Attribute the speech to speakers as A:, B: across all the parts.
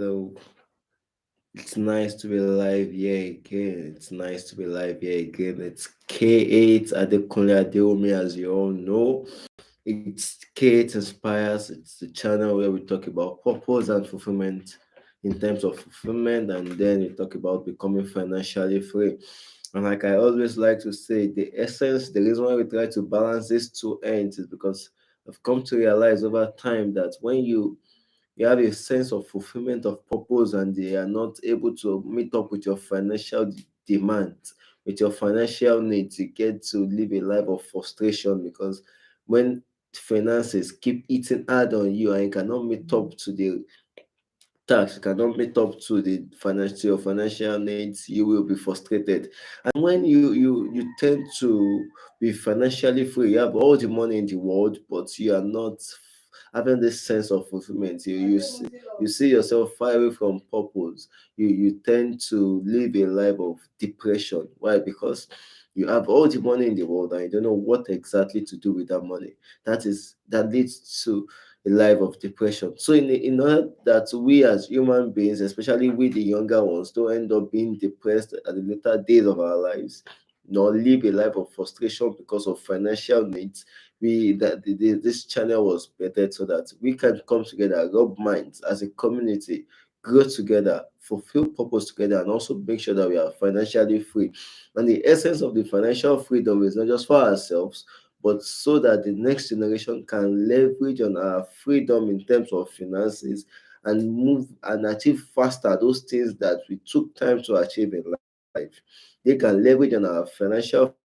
A: So it's nice to be live here again. It's nice to be live here again. It's K8 Adekunle Adeomi, as you all know. It's K8 Inspires. It's the channel where we talk about purpose and fulfillment in terms of fulfillment, and then we talk about becoming financially free. And like I always like to say, the essence, the reason why we try to balance these two ends is because I've come to realize over time that when you have a sense of fulfillment of purpose and they are not able to meet up with your financial demands, with your financial needs, you get to live a life of frustration because when finances keep eating hard on you and you cannot meet up to the tax, you cannot meet up to the financial needs, you will be frustrated. And when you tend to be financially free, you have all the money in the world, but you are not having this sense of fulfillment. You see yourself far away from purpose. You tend to live a life of depression. Why? Because you have all the money in the world and you don't know what exactly to do with that money. That leads to a life of depression. So in order that we as human beings, especially we the younger ones, don't end up being depressed at the later days of our lives, nor live a life of frustration because of financial needs, this channel was better so that we can come together, rub minds as a community, grow together, fulfill purpose together, and also make sure that we are financially free. And the essence of the financial freedom is not just for ourselves, but so that the next generation can leverage on our freedom in terms of finances and move and achieve faster those things that we took time to achieve in life. They can leverage on our financial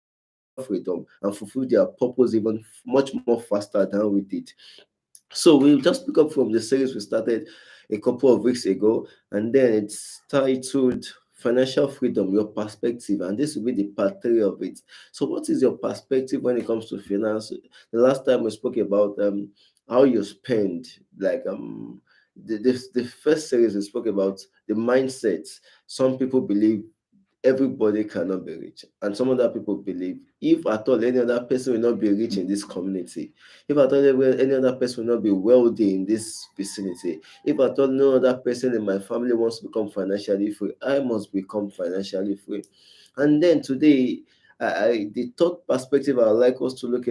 A: freedom and fulfill their purpose even much more faster than we did. So we just pick up from the series we started a couple of weeks ago, and then it's titled Financial Freedom, Your Perspective, and this will be the part three of it. So, what is your perspective when it comes to finance? The last time we spoke about how you spend, like the first series we spoke about the mindset. Some people believe everybody cannot be rich. And some other people believe if at all any other person will not be rich in this community, if at all any other person will not be wealthy in this vicinity, if at all no other person in my family wants to become financially free, I must become financially free. And then today, the third perspective I would like us to look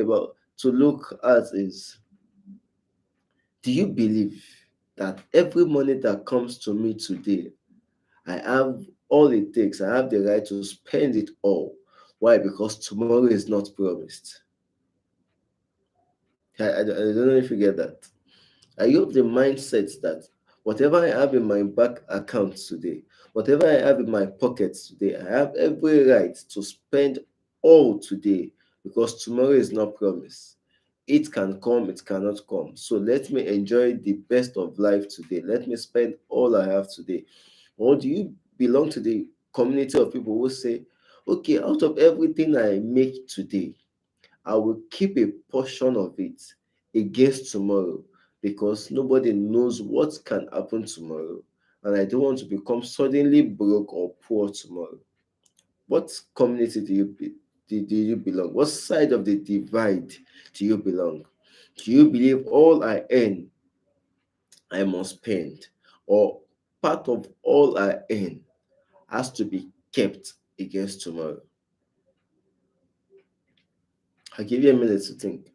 A: at is, do you believe that every money that comes to me today, I have all it takes. I have the right to spend it all. Why? Because tomorrow is not promised. I don't know if you get that. I have the mindset that whatever I have in my bank account today, whatever I have in my pockets today, I have every right to spend all today because tomorrow is not promised. It can come, it cannot come. So let me enjoy the best of life today. Let me spend all I have today. Or do you belong to the community of people who say, okay, out of everything I make today, I will keep a portion of it against tomorrow because nobody knows what can happen tomorrow. And I don't want to become suddenly broke or poor tomorrow. What community do you belong? What side of the divide do you belong? Do you believe all I earn I must spend, or part of all I earn has to be kept against tomorrow? I'll give you a minute to think.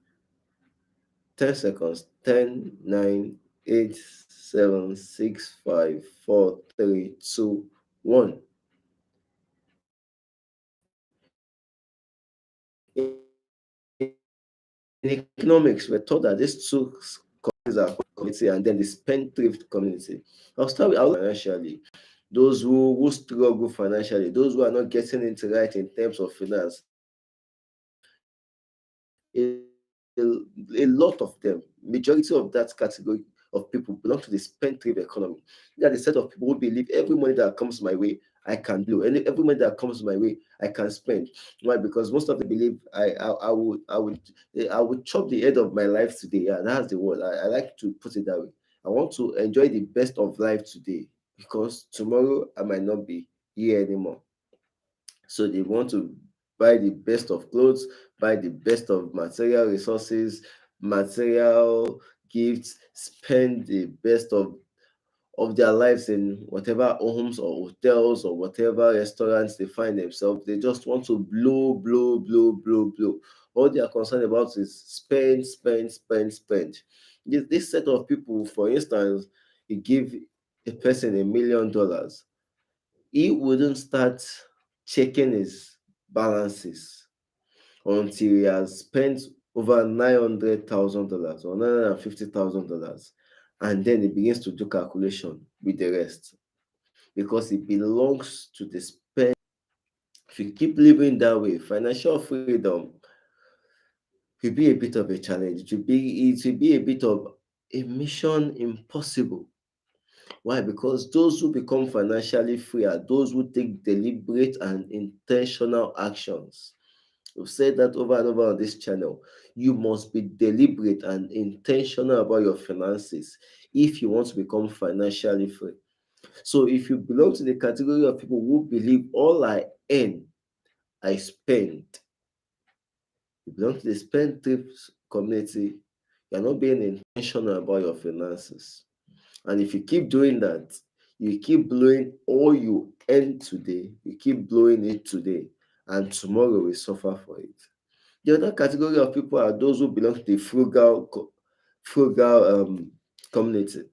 A: 10 seconds. 10, 9, 8, 7, 6, 5, 4, 3, 2, 1. In economics, we're taught that these two communities are community and then the spendthrift community. I'll start with financially. Those who struggle financially, those who are not getting it right in terms of finance, a lot of them, majority of that category of people belong to the spendthrift economy. They are the set of people who believe every money that comes my way, I can blow. Every money that comes my way, I can spend. Why? Because most of them believe I would chop the head of my life today. Yeah, that's the word. I like to put it that way. I want to enjoy the best of life today because tomorrow I might not be here anymore. So they want to buy the best of clothes, buy the best of material resources, material gifts, spend the best of their lives in whatever homes or hotels or whatever restaurants they find themselves. They just want to blow, blow, blow, blow, blow. All they are concerned about is spend, spend, spend, spend. This set of people, for instance, you give a person $1 million, he wouldn't start checking his balances until he has spent over $900,000 or $950,000, and then he begins to do calculation with the rest because it belongs to the spend. If you keep living that way, financial freedom will be a bit of a challenge. It will be a bit of a mission impossible. Why? Because those who become financially free are those who take deliberate and intentional actions. We've said that over and over on this channel. You must be deliberate and intentional about your finances if you want to become financially free. So, if you belong to the category of people who believe all I earn, I spend, you belong to the spendthrift community, you're not being intentional about your finances. And if you keep doing that, you keep blowing all you earn today, you keep blowing it today, and tomorrow will suffer for it. The other category of people are those who belong to the frugal community.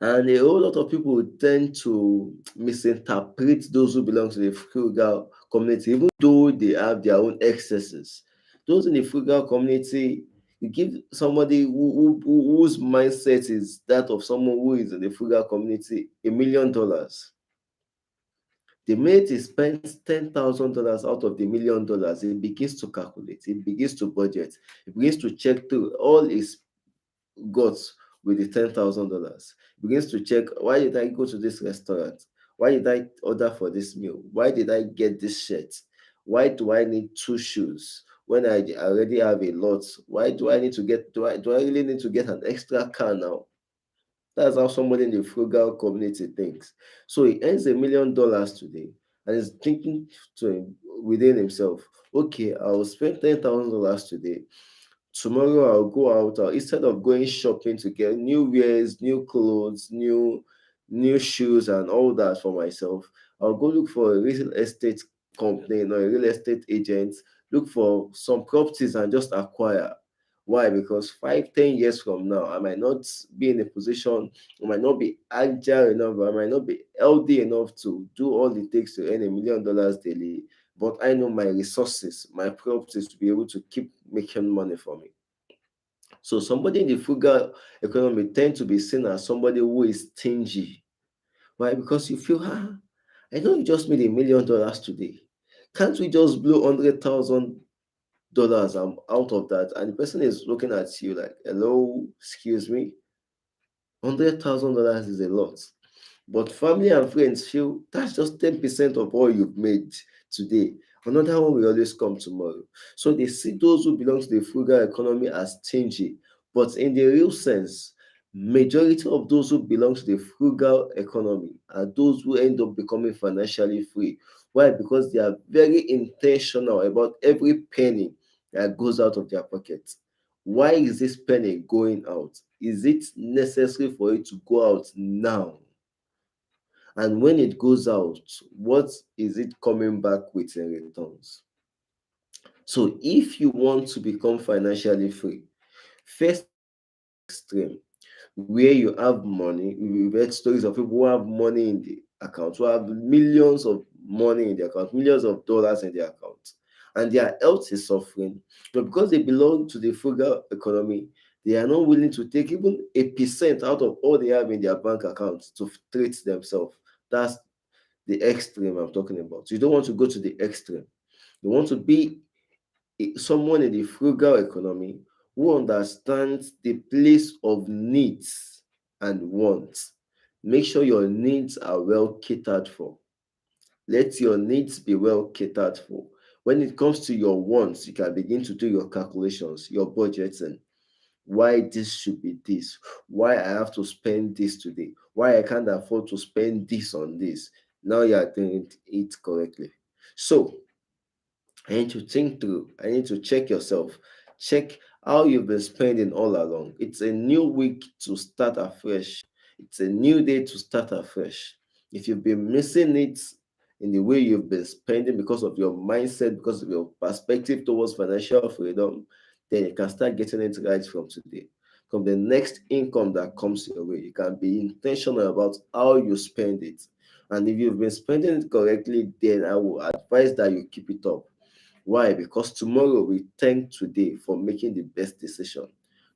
A: And a whole lot of people tend to misinterpret those who belong to the frugal community, even though they have their own excesses. Those in the frugal community, you give somebody whose mindset is that of someone who is in the frugal community $1 million. The minute he spends $10,000 out of the $1 million, he begins to calculate, he begins to budget, he begins to check through all his got with the $10,000. Begins to check, why did I go to this restaurant? Why did I order for this meal? Why did I get this shirt? Why do I need two shoes when I already have a lot? Why do I need to get do I really need to get an extra car now? That's how somebody in the frugal community thinks. So he earns $1 million today and is thinking within himself, okay, I'll spend $10,000 today. Tomorrow I'll go out. Instead of going shopping to get new wears, new clothes, new shoes, and all that for myself, I'll go look for a real estate company or a real estate agent, look for some properties and just acquire. Why? Because 5, 10 years from now, I might not be in a position, I might not be agile enough, I might not be healthy enough to do all it takes to earn $1 million daily. But I know my resources, my properties to be able to keep making money for me. So somebody in the frugal economy tend to be seen as somebody who is stingy. Why? Because you feel, I know you just made $1 million today. Can't we just blow $100,000 out of that? And the person is looking at you like, hello, excuse me, $100,000 is a lot. But family and friends feel that's just 10% of all you've made today. Another one will always come tomorrow. So they see those who belong to the frugal economy as stingy. But in the real sense, majority of those who belong to the frugal economy are those who end up becoming financially free. Why? Because they are very intentional about every penny that goes out of their pocket. Why is this penny going out? Is it necessary for it to go out now? And when it goes out, what is it coming back with in returns? So if you want to become financially free, first extreme where you have money, we read stories of people who have money in the account, who have millions of money in the account, millions of dollars in the account, and their health is suffering. But because they belong to the frugal economy, they are not willing to take even a percent out of all they have in their bank account to treat themselves. That's the extreme I'm talking about. So you don't want to go to the extreme. You want to be someone in the frugal economy who understands the place of needs and wants. Make sure your needs are well catered for. Let your needs be well catered for. When it comes to your wants, you can begin to do your calculations, your budgeting. Why this should be this? Why I have to spend this today? Why I can't afford to spend this on this? Now you are doing it correctly. So I need to think through. I need to check yourself. Check how you've been spending all along. It's a new week to start afresh. It's a new day to start afresh. If you've been missing it in the way you've been spending because of your mindset, because of your perspective towards financial freedom, then you can start getting it right from today. From the next income that comes your way, you can be intentional about how you spend it. And if you've been spending it correctly, then I will advise that you keep it up. Why? Because tomorrow we thank today for making the best decision.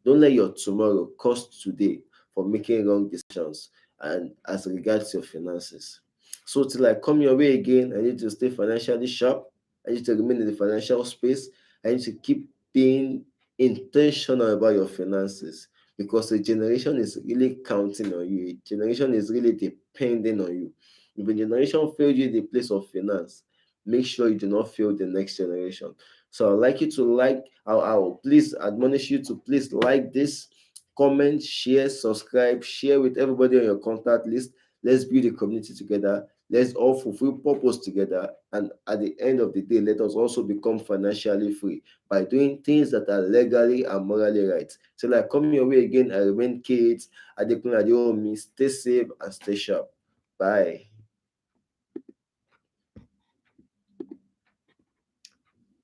A: Don't let your tomorrow cost today for making wrong decisions and as regards your finances. So till I come your way again, I need to stay financially sharp. I need to remain in the financial space. I need to keep being intentional about your finances because a generation is really counting on you. A generation is really depending on you. If a generation failed you in the place of finance, make sure you do not fail the next generation. So I'd like you to I'll please admonish you to please like this, comment, share, subscribe, share with everybody on your contact list. Let's build a community together. Let's all fulfill purpose together. And at the end of the day, let us also become financially free by doing things that are legally and morally right. So like come your way again, I remain Kate. Adekunle Adeomi. Stay safe and stay sharp. Bye.